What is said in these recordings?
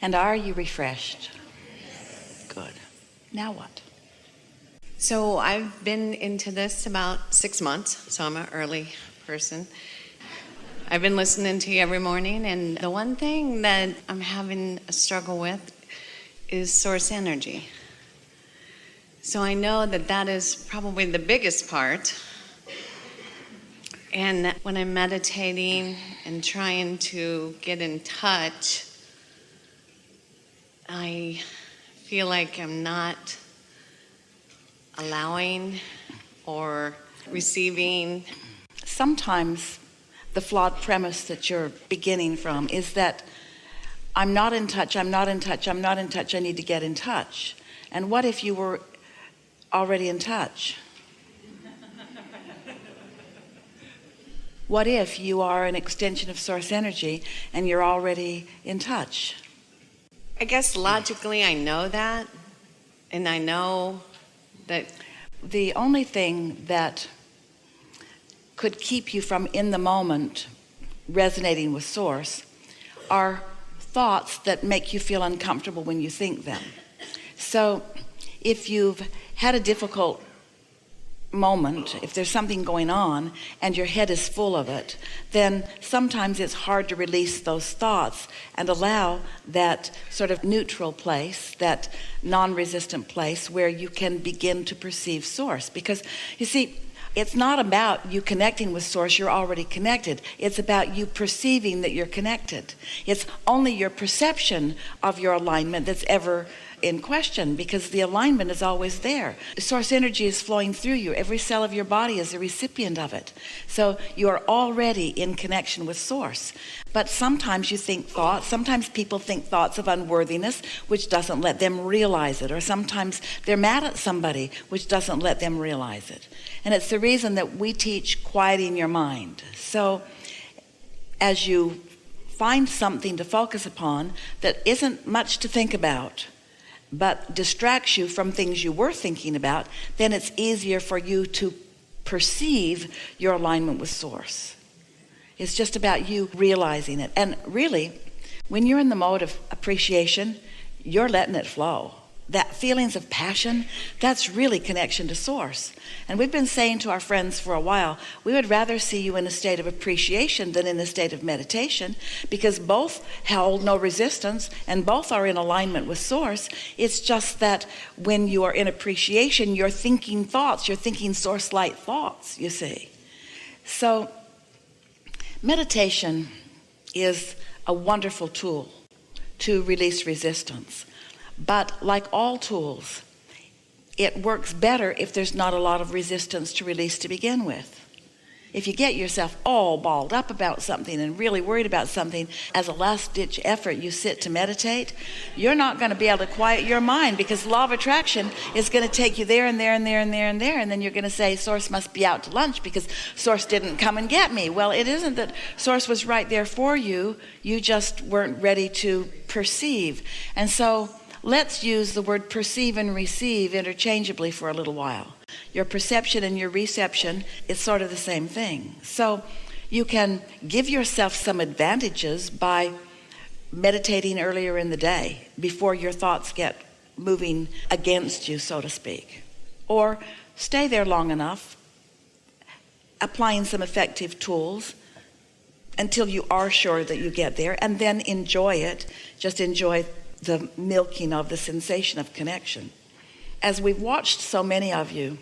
And are you refreshed? Good. Now what? So I've been into this about 6 months, so I'm an early person. I've been listening to you every morning, and the one thing that I'm having a struggle with is source energy. So I know that that is probably the biggest part. And when I'm meditating and trying to get in touch, I feel like I'm not allowing or receiving. Sometimes the flawed premise that you're beginning from is that I'm not in touch, I'm not in touch, I'm not in touch, I need to get in touch. And what if you were already in touch? What if you are an extension of source energy and you're already in touch? I guess logically I know that, and I know that the only thing that could keep you from in the moment resonating with source are thoughts that make you feel uncomfortable when you think them. So if you've had a difficult moment, if there's something going on and your head is full of it, then sometimes it's hard to release those thoughts and allow that sort of neutral place, that non-resistant place where you can begin to perceive source. Because you see, it's not about you connecting with source, you're already connected. It's about you perceiving that you're connected. It's only your perception of your alignment that's ever in question, because the alignment is always there. Source energy is flowing through you. Every cell of your body is a recipient of it. So you are already in connection with source. But sometimes you think thoughts, sometimes people think thoughts of unworthiness, which doesn't let them realize it. Or sometimes they're mad at somebody, which doesn't let them realize it. And it's the reason that we teach quieting your mind. So as you find something to focus upon that isn't much to think about, but distracts you from things you were thinking about, then it's easier for you to perceive your alignment with source. It's just about you realizing it. And really, when you're in the mode of appreciation, you're letting it flow. That feelings of passion, that's really connection to source. And we've been saying to our friends for a while, we would rather see you in a state of appreciation than in a state of meditation, because both hold no resistance and both are in alignment with source. It's just that when you are in appreciation, you're thinking thoughts, you're thinking source light thoughts, you see. So meditation is a wonderful tool to release resistance. But like all tools, it works better if there's not a lot of resistance to release to begin with. If you get yourself all balled up about something and really worried about something, as a last-ditch effort you sit to meditate, you're not going to be able to quiet your mind, because law of attraction is going to take you there and there and there and there and there, and then you're going to say, source must be out to lunch because source didn't come and get me. Well, it isn't that source was right there for you. You just weren't ready to perceive. And so let's use the word perceive and receive interchangeably for a little while. Your perception and your reception is sort of the same thing. So you can give yourself some advantages by meditating earlier in the day before your thoughts get moving against you, so to speak. Or stay there long enough, applying some effective tools until you are sure that you get there, and then enjoy it. Just enjoy the milking of the sensation of connection. As we've watched so many of you,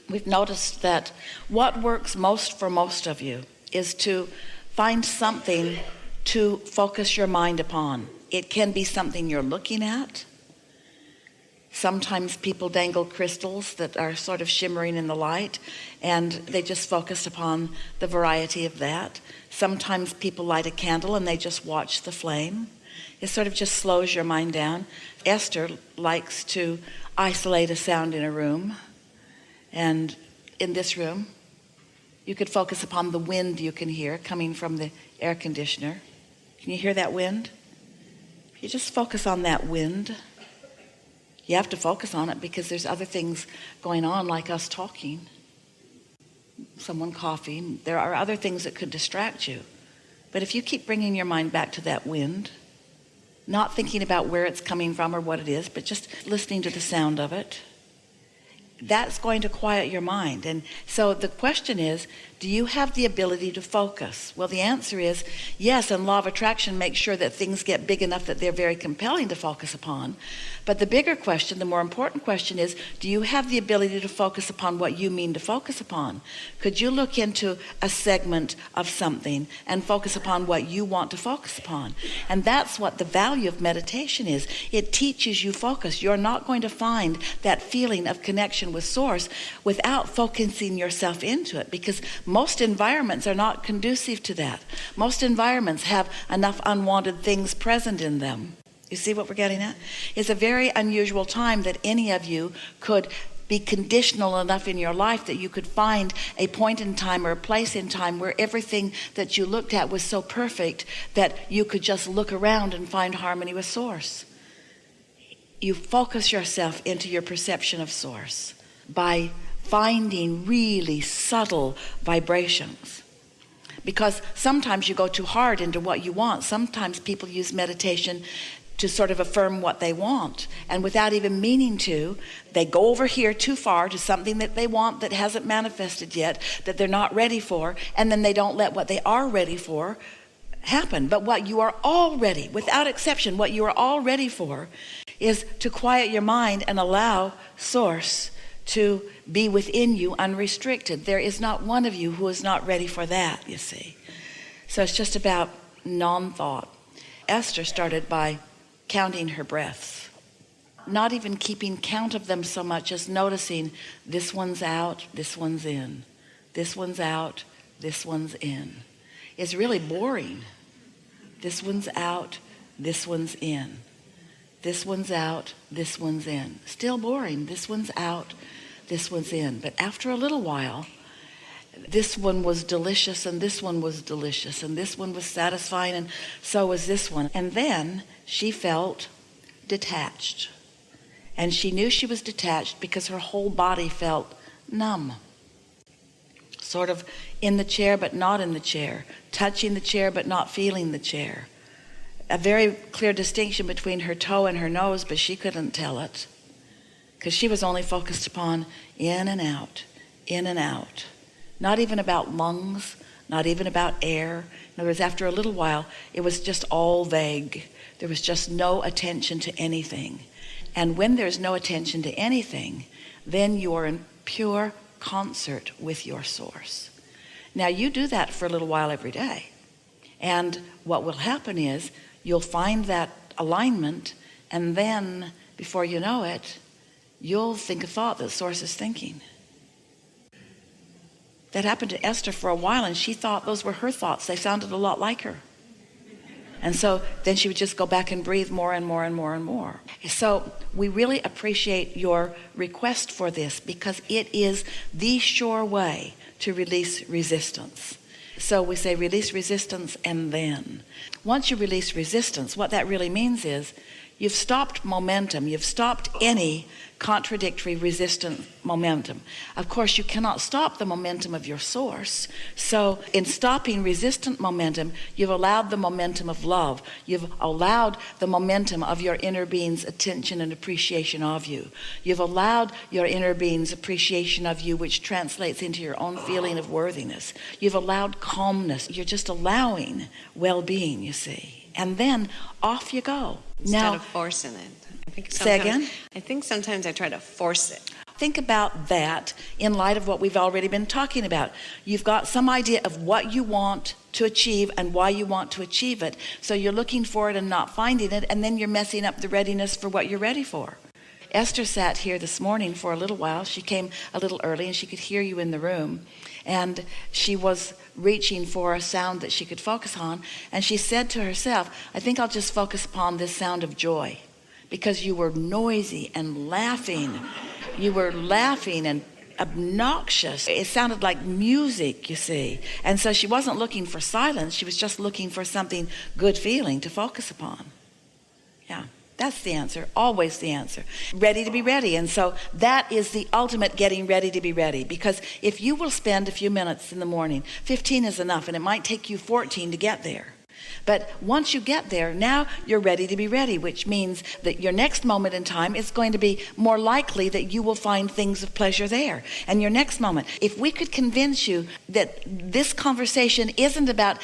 we've noticed that what works most for most of you is to find something to focus your mind upon. It can be something you're looking at. Sometimes people dangle crystals that are sort of shimmering in the light, and they just focus upon the variety of that. Sometimes people light a candle and they just watch the flame. It sort of just slows your mind down. Esther likes to isolate a sound in a room. And in this room, you could focus upon the wind you can hear coming from the air conditioner. Can you hear that wind? You just focus on that wind. You have to focus on it because there's other things going on, like us talking, someone coughing. There are other things that could distract you. But if you keep bringing your mind back to that wind, not thinking about where it's coming from or what it is, but just listening to the sound of it, that's going to quiet your mind. And so the question is, do you have the ability to focus? Well, the answer is yes, and law of attraction makes sure that things get big enough that they're very compelling to focus upon. But the bigger question, the more important question is, do you have the ability to focus upon what you mean to focus upon? Could you look into a segment of something and focus upon what you want to focus upon? And that's what the value of meditation is. It teaches you focus. You're not going to find that feeling of connection with Source without focusing yourself into it, because most environments are not conducive to that. Most environments have enough unwanted things present in them. You see what we're getting at? It's a very unusual time that any of you could be conditional enough in your life that you could find a point in time or a place in time where everything that you looked at was so perfect that you could just look around and find harmony with Source. You focus yourself into your perception of Source by finding really subtle vibrations. Because sometimes you go too hard into what you want. Sometimes people use meditation to sort of affirm what they want, and without even meaning to, they go over here too far to something that they want that hasn't manifested yet, that they're not ready for, and then they don't let what they are ready for happen. But what you are already, without exception, what you are all ready for is to quiet your mind and allow Source to be within you unrestricted. There is not one of you who is not ready for that, you see. So it's just about non-thought. Esther started by counting her breaths, not even keeping count of them so much as noticing this one's out, this one's in, this one's out, this one's in. It's really boring. This one's out, this one's in. This one's out, this one's in. Still boring. This one's out, this one's in. But after a little while, this one was delicious and this one was delicious and this one was satisfying and so was this one. And then she felt detached. And she knew she was detached because her whole body felt numb. Sort of in the chair but not in the chair. Touching the chair but not feeling the chair. A very clear distinction between her toe and her nose, but she couldn't tell it. Because she was only focused upon in and out, in and out. Not even about lungs, not even about air. In other words, after a little while, it was just all vague. There was just no attention to anything. And when there's no attention to anything, then you are in pure concert with your Source. Now, you do that for a little while every day. And what will happen is you'll find that alignment, and then, before you know it, you'll think a thought that Source is thinking. That happened to Esther for a while, and she thought those were her thoughts. They sounded a lot like her. And so then she would just go back and breathe more and more and more and more. So we really appreciate your request for this, because it is the sure way to release resistance. So we say release resistance, and then once you release resistance, what that really means is you've stopped momentum. You've stopped any contradictory resistant momentum. Of course, you cannot stop the momentum of your Source. So in stopping resistant momentum, you've allowed the momentum of love. You've allowed the momentum of your inner being's attention and appreciation of you. You've allowed your inner being's appreciation of you, which translates into your own feeling of worthiness. You've allowed calmness. You're just allowing well-being, you see. And then off you go. Instead of forcing it. Say again? I think sometimes I try to force it. Think about that in light of what we've already been talking about. You've got some idea of what you want to achieve and why you want to achieve it. So you're looking for it and not finding it, and then you're messing up the readiness for what you're ready for. Esther sat here this morning for a little while. She came a little early and she could hear you in the room. And she was reaching for a sound that she could focus on. And she said to herself, I think I'll just focus upon this sound of joy. Because you were noisy and laughing. You were laughing and obnoxious. It sounded like music, you see. And so she wasn't looking for silence. She was just looking for something good feeling to focus upon. Yeah, that's the answer. Always the answer. Ready to be ready. And so that is the ultimate getting ready to be ready. Because if you will spend a few minutes in the morning, 15 is enough, and it might take you 14 to get there. But once you get there, now you're ready to be ready, which means that your next moment in time is going to be more likely that you will find things of pleasure there. And your next moment, if we could convince you that this conversation isn't about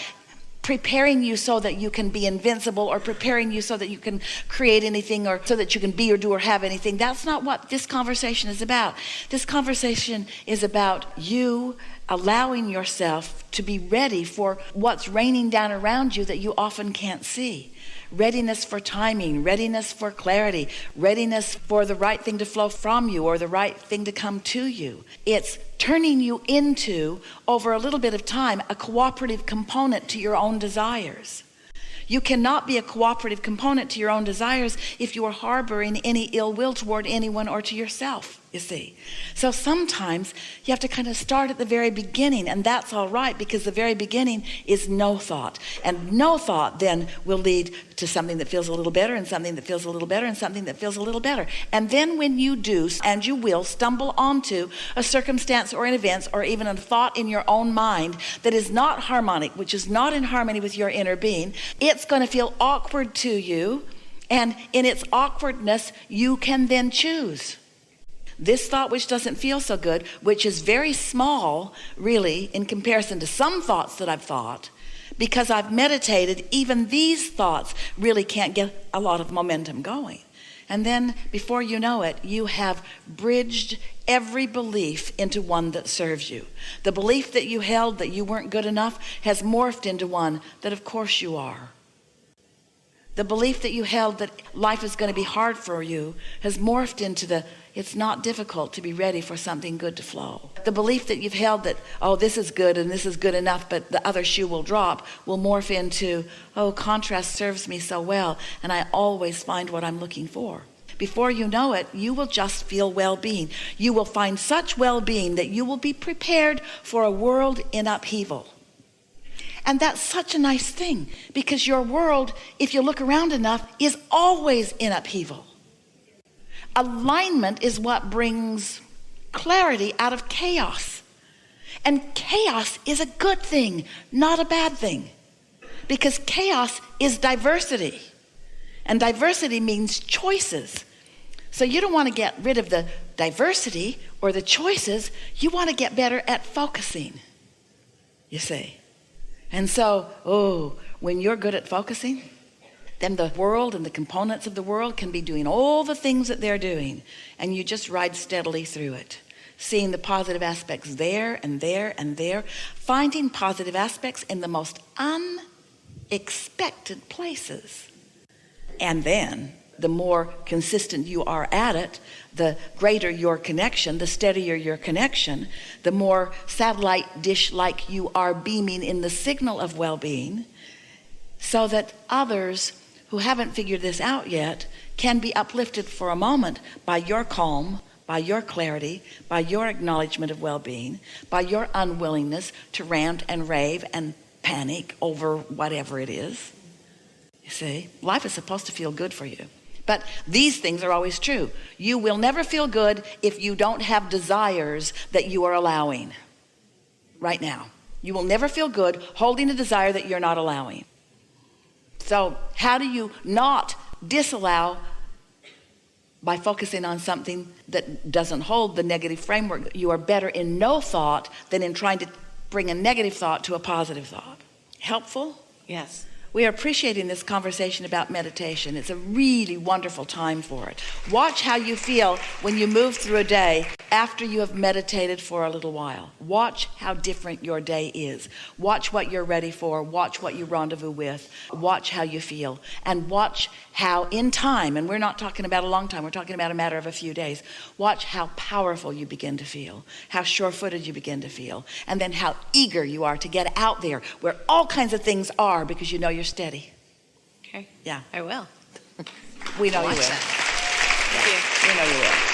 preparing you so that you can be invincible, or preparing you so that you can create anything, or so that you can be or do or have anything. That's not what this conversation is about. This conversation is about you allowing yourself to be ready for what's raining down around you that you often can't see. Readiness for timing, readiness for clarity, readiness for the right thing to flow from you or the right thing to come to you. It's turning you into, over a little bit of time, a cooperative component to your own desires. You cannot be a cooperative component to your own desires if you are harboring any ill will toward anyone or to yourself, you see. So sometimes you have to kind of start at the very beginning, and that's all right, because the very beginning is no thought. And no thought then will lead to something that feels a little better, and something that feels a little better, and something that feels a little better. And then when you do, and you will, stumble onto a circumstance or an event or even a thought in your own mind that is not harmonic, which is not in harmony with your inner being, it's going to feel awkward to you. And in its awkwardness, you can then choose. This thought which doesn't feel so good, which is very small, really, in comparison to some thoughts that I've thought, because I've meditated, even these thoughts really can't get a lot of momentum going. And then, before you know it, you have bridged every belief into one that serves you. The belief that you held that you weren't good enough has morphed into one that, of course, you are. The belief that you held that life is going to be hard for you has morphed into it's not difficult to be ready for something good to flow. The belief that you've held that, oh, this is good and this is good enough, but the other shoe will drop, will morph into, oh, contrast serves me so well, and I always find what I'm looking for. Before you know it, you will just feel well-being. You will find such well-being that you will be prepared for a world in upheaval. And that's such a nice thing, because your world, if you look around enough, is always in upheaval. Alignment is what brings clarity out of chaos. And chaos is a good thing, not a bad thing, because chaos is diversity. And diversity means choices. So you don't want to get rid of the diversity or the choices. You want to get better at focusing, you see. And so, when you're good at focusing, then the world and the components of the world can be doing all the things that they're doing, and you just ride steadily through it, seeing the positive aspects there and there and there, finding positive aspects in the most unexpected places. And then, the more consistent you are at it, the greater your connection, the steadier your connection, the more satellite dish-like you are beaming in the signal of well-being, so that others who haven't figured this out yet can be uplifted for a moment by your calm, by your clarity, by your acknowledgement of well-being, by your unwillingness to rant and rave and panic over whatever it is. You see, life is supposed to feel good for you. But these things are always true. You will never feel good if you don't have desires that you are allowing right now. You will never feel good holding a desire that you're not allowing. So how do you not disallow? By focusing on something that doesn't hold the negative framework. You are better in no thought than in trying to bring a negative thought to a positive thought. Helpful? Yes. We are appreciating this conversation about meditation. It's a really wonderful time for it. Watch how you feel when you move through a day after you have meditated for a little while. Watch how different your day is. Watch what you're ready for. Watch what you rendezvous with. Watch how you feel. And watch how in time, and we're not talking about a long time, we're talking about a matter of a few days. Watch how powerful you begin to feel, how sure-footed you begin to feel, and then how eager you are to get out there where all kinds of things are, because you know you're steady. Okay. Yeah. I will. We know you will. Watch that. Thank you. We know you will.